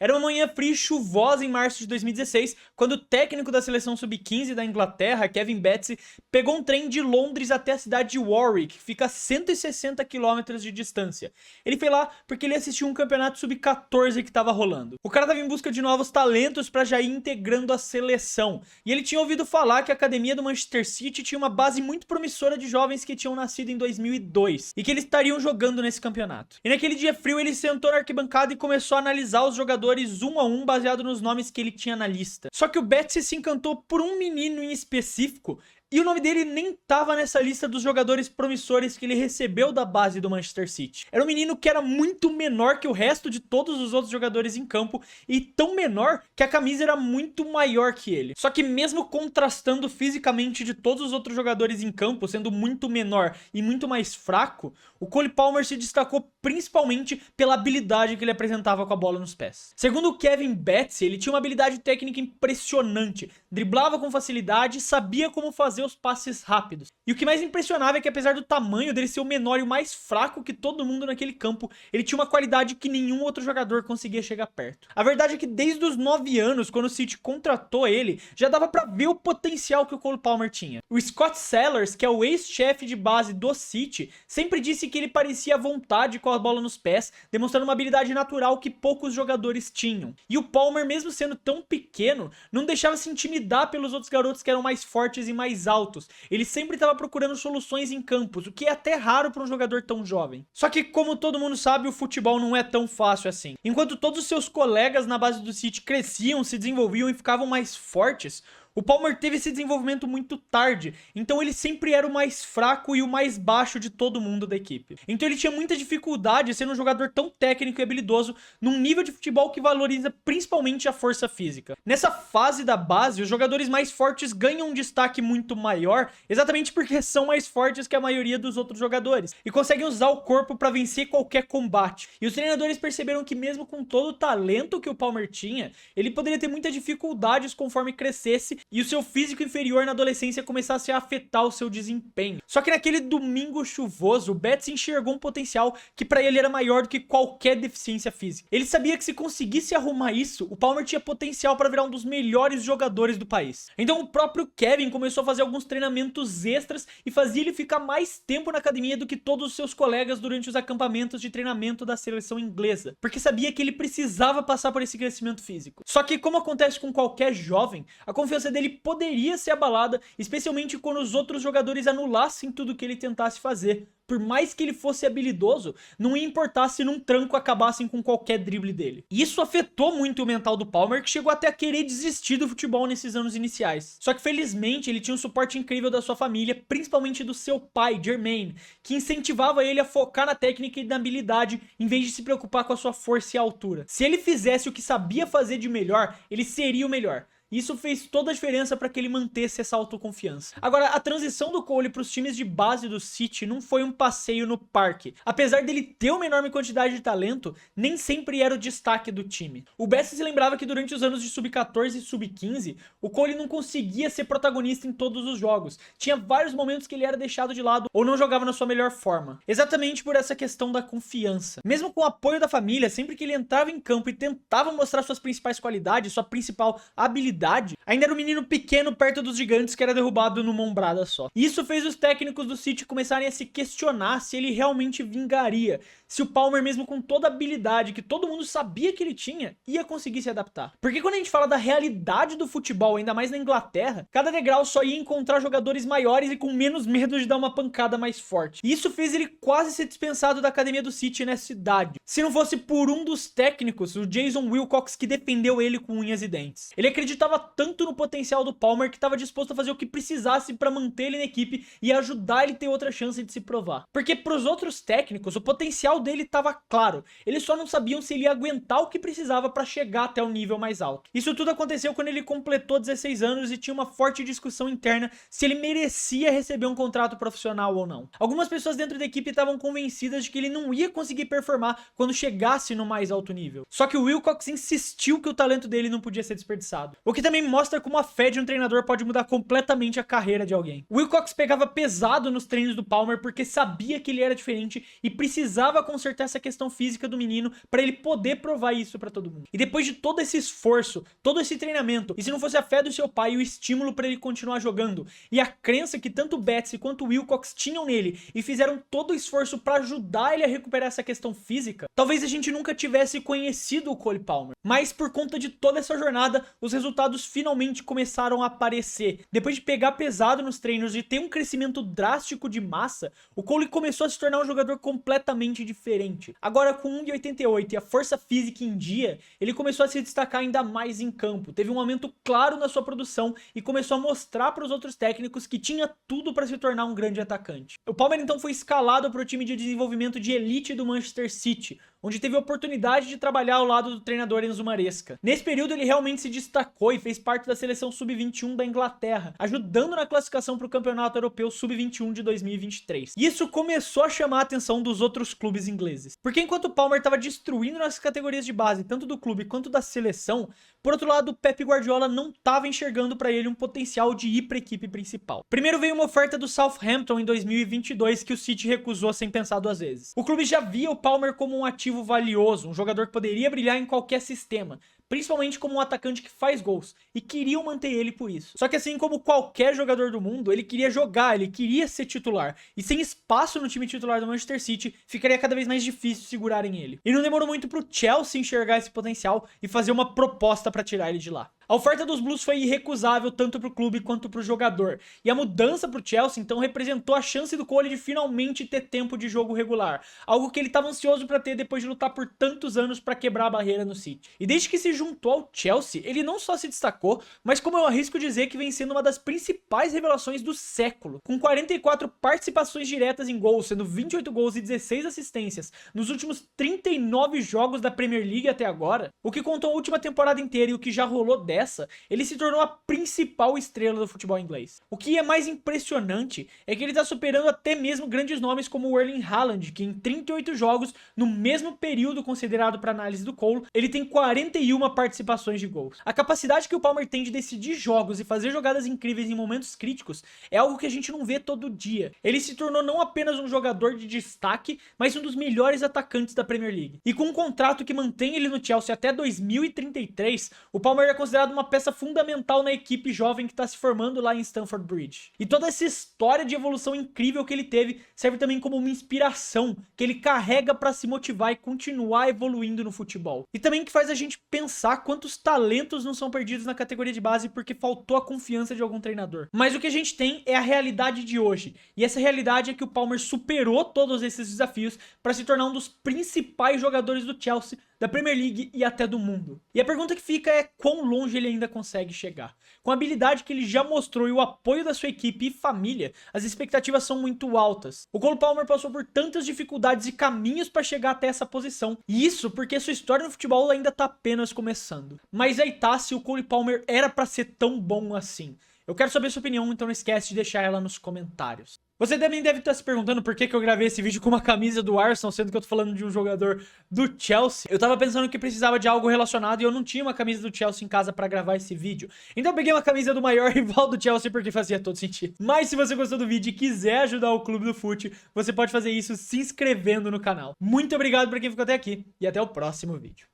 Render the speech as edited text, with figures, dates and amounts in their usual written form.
Era uma manhã fria e chuvosa em março de 2016, quando o técnico da seleção sub-15 da Inglaterra, Kevin Beattie, pegou um trem de Londres até a cidade de Warwick, que fica a 160 quilômetros de distância. Ele foi lá porque ele assistiu um campeonato sub-14 que estava rolando. O cara estava em busca de novos talentos para já ir integrando a seleção, e ele tinha ouvido falar que a academia do Manchester City tinha uma base muito promissora de jovens que tinham nascido em 2002, e que eles estariam jogando nesse campeonato. E naquele dia frio ele sentou na arquibancada e começou a analisar os jogadores um a um baseado nos nomes que ele tinha na lista. Só que o Beattie se encantou por um menino em específico, e o nome dele nem tava nessa lista dos jogadores promissores que ele recebeu da base do Manchester City. Era um menino que era muito menor que o resto de todos os outros jogadores em campo, e tão menor que a camisa era muito maior que ele. Só que mesmo contrastando fisicamente de todos os outros jogadores em campo, sendo muito menor e muito mais fraco, o Cole Palmer se destacou principalmente pela habilidade que ele apresentava com a bola nos pés. Segundo o Kevin Beattie, ele tinha uma habilidade técnica impressionante, driblava com facilidade e sabia como fazer os passes rápidos. E o que mais impressionava é que, apesar do tamanho dele ser o menor e o mais fraco que todo mundo naquele campo, ele tinha uma qualidade que nenhum outro jogador conseguia chegar perto. A verdade é que desde os 9 anos, quando o City contratou ele, já dava pra ver o potencial que o Cole Palmer tinha. O Scott Sellers, que é o ex-chefe de base do City, sempre disse que ele parecia à vontade com a bola nos pés, demonstrando uma habilidade natural que poucos jogadores tinham. E o Palmer, mesmo sendo tão pequeno, não deixava se intimidar pelos outros garotos que eram mais fortes e mais altos. Ele sempre estava procurando soluções em campos, o que é até raro para um jogador tão jovem. Só que, como todo mundo sabe, o futebol não é tão fácil assim. Enquanto todos os seus colegas na base do City cresciam, se desenvolviam e ficavam mais fortes, o Palmer teve esse desenvolvimento muito tarde, então ele sempre era o mais fraco e o mais baixo de todo mundo da equipe. Então ele tinha muita dificuldade sendo um jogador tão técnico e habilidoso num nível de futebol que valoriza principalmente a força física. Nessa fase da base, os jogadores mais fortes ganham um destaque muito maior, exatamente porque são mais fortes que a maioria dos outros jogadores, e conseguem usar o corpo para vencer qualquer combate. E os treinadores perceberam que mesmo com todo o talento que o Palmer tinha, ele poderia ter muitas dificuldades conforme crescesse e o seu físico inferior na adolescência começasse a afetar o seu desempenho. Só que naquele domingo chuvoso, o Beattie enxergou um potencial que pra ele era maior do que qualquer deficiência física. Ele sabia que se conseguisse arrumar isso, o Palmer tinha potencial para virar um dos melhores jogadores do país. Então o próprio Kevin começou a fazer alguns treinamentos extras e fazia ele ficar mais tempo na academia do que todos os seus colegas durante os acampamentos de treinamento da seleção inglesa, porque sabia que ele precisava passar por esse crescimento físico. Só que, como acontece com qualquer jovem, a confiança dele poderia ser abalada, especialmente quando os outros jogadores anulassem tudo que ele tentasse fazer. Por mais que ele fosse habilidoso, não ia importar se num tranco acabassem com qualquer drible dele. E isso afetou muito o mental do Palmer, que chegou até a querer desistir do futebol nesses anos iniciais. Só que felizmente ele tinha um suporte incrível da sua família, principalmente do seu pai, Jermaine, que incentivava ele a focar na técnica e na habilidade, em vez de se preocupar com a sua força e altura. Se ele fizesse o que sabia fazer de melhor, ele seria o melhor. Isso fez toda a diferença para que ele mantesse essa autoconfiança. Agora, a transição do Cole para os times de base do City não foi um passeio no parque. Apesar dele ter uma enorme quantidade de talento, nem sempre era o destaque do time. O Beattie se lembrava que durante os anos de sub-14 e sub-15, o Cole não conseguia ser protagonista em todos os jogos. Tinha vários momentos que ele era deixado de lado ou não jogava na sua melhor forma. Exatamente por essa questão da confiança. Mesmo com o apoio da família, sempre que ele entrava em campo e tentava mostrar suas principais qualidades, sua principal habilidade, ainda era um menino pequeno perto dos gigantes que era derrubado numa ombrada só. E isso fez os técnicos do City começarem a se questionar se ele realmente vingaria, se o Palmer, mesmo com toda a habilidade que todo mundo sabia que ele tinha, ia conseguir se adaptar. Porque quando a gente fala da realidade do futebol, ainda mais na Inglaterra, cada degrau só ia encontrar jogadores maiores e com menos medo de dar uma pancada mais forte. E isso fez ele quase ser dispensado da academia do City nessa idade, se não fosse por um dos técnicos, o Jason Wilcox, que defendeu ele com unhas e dentes. Ele acreditava tanto no potencial do Palmer que estava disposto a fazer o que precisasse para manter ele na equipe e ajudar ele a ter outra chance de se provar. Porque pros outros técnicos, o potencial dele estava claro. Eles só não sabiam se ele ia aguentar o que precisava para chegar até o nível mais alto. Isso tudo aconteceu quando ele completou 16 anos e tinha uma forte discussão interna se ele merecia receber um contrato profissional ou não. Algumas pessoas dentro da equipe estavam convencidas de que ele não ia conseguir performar quando chegasse no mais alto nível. Só que o Wilcox insistiu que o talento dele não podia ser desperdiçado. O que que também mostra como a fé de um treinador pode mudar completamente a carreira de alguém. O Wilcox pegava pesado nos treinos do Palmer porque sabia que ele era diferente e precisava consertar essa questão física do menino para ele poder provar isso para todo mundo. E depois de todo esse esforço, todo esse treinamento, e se não fosse a fé do seu pai e o estímulo para ele continuar jogando, e a crença que tanto o Betts quanto o Wilcox tinham nele e fizeram todo o esforço para ajudar ele a recuperar essa questão física, talvez a gente nunca tivesse conhecido o Cole Palmer. Mas por conta de toda essa jornada, os resultados finalmente começaram a aparecer. Depois de pegar pesado nos treinos e ter um crescimento drástico de massa, o Cole começou a se tornar um jogador completamente diferente. Agora com 1,88 e a força física em dia, ele começou a se destacar ainda mais em campo. Teve um aumento claro na sua produção e começou a mostrar para os outros técnicos que tinha tudo para se tornar um grande atacante. O Palmer então foi escalado para o time de desenvolvimento de elite do Manchester City, onde teve a oportunidade de trabalhar ao lado do treinador Enzo Maresca. Nesse período ele realmente se destacou e fez parte da seleção sub-21 da Inglaterra, ajudando na classificação para o Campeonato Europeu Sub-21 de 2023. E isso começou a chamar a atenção dos outros clubes ingleses. Porque enquanto o Palmer estava destruindo nas categorias de base, tanto do clube quanto da seleção, por outro lado, o Pep Guardiola não estava enxergando para ele um potencial de ir para a equipe principal. Primeiro veio uma oferta do Southampton em 2022 que o City recusou sem pensar duas vezes. O clube já via o Palmer como um ativo valioso, um jogador que poderia brilhar em qualquer sistema, principalmente como um atacante que faz gols, e queriam manter ele por isso. Só que assim como qualquer jogador do mundo, ele queria jogar, ele queria ser titular, e sem espaço no time titular do Manchester City, ficaria cada vez mais difícil segurarem ele. E não demorou muito pro Chelsea enxergar esse potencial e fazer uma proposta para tirar ele de lá. A oferta dos Blues foi irrecusável tanto para o clube quanto para o jogador, e a mudança para o Chelsea então representou a chance do Cole de finalmente ter tempo de jogo regular, algo que ele estava ansioso para ter depois de lutar por tantos anos para quebrar a barreira no City. E desde que se juntou ao Chelsea, ele não só se destacou, mas como eu arrisco dizer que vem sendo uma das principais revelações do século, com 44 participações diretas em gols, sendo 28 gols e 16 assistências nos últimos 39 jogos da Premier League até agora, o que contou a última temporada inteira e o que já rolou dessa, ele se tornou a principal estrela do futebol inglês. O que é mais impressionante é que ele está superando até mesmo grandes nomes como o Erling Haaland, que em 38 jogos, no mesmo período considerado para análise do Cole, ele tem 41 participações de gols. A capacidade que o Palmer tem de decidir jogos e fazer jogadas incríveis em momentos críticos é algo que a gente não vê todo dia. Ele se tornou não apenas um jogador de destaque, mas um dos melhores atacantes da Premier League. E com um contrato que mantém ele no Chelsea até 2033, o Palmer é considerado uma peça fundamental na equipe jovem que está se formando lá em Stamford Bridge. E toda essa história de evolução incrível que ele teve serve também como uma inspiração que ele carrega para se motivar e continuar evoluindo no futebol. E também que faz a gente pensar quantos talentos não são perdidos na categoria de base porque faltou a confiança de algum treinador. Mas o que a gente tem é a realidade de hoje. E essa realidade é que o Palmer superou todos esses desafios para se tornar um dos principais jogadores do Chelsea, da Premier League e até do mundo. E a pergunta que fica é quão longe ele ainda consegue chegar. Com a habilidade que ele já mostrou e o apoio da sua equipe e família, as expectativas são muito altas. O Cole Palmer passou por tantas dificuldades e caminhos para chegar até essa posição, e isso porque sua história no futebol ainda tá apenas começando. Mas aí tá, se o Cole Palmer era para ser tão bom assim. Eu quero saber sua opinião, então não esquece de deixar ela nos comentários. Você também deve estar se perguntando por que eu gravei esse vídeo com uma camisa do Arsenal, sendo que eu tô falando de um jogador do Chelsea. Eu tava pensando que precisava de algo relacionado e eu não tinha uma camisa do Chelsea em casa pra gravar esse vídeo. Então eu peguei uma camisa do maior rival do Chelsea porque fazia todo sentido. Mas se você gostou do vídeo e quiser ajudar o Clube do Fute, você pode fazer isso se inscrevendo no canal. Muito obrigado pra quem ficou até aqui e até o próximo vídeo.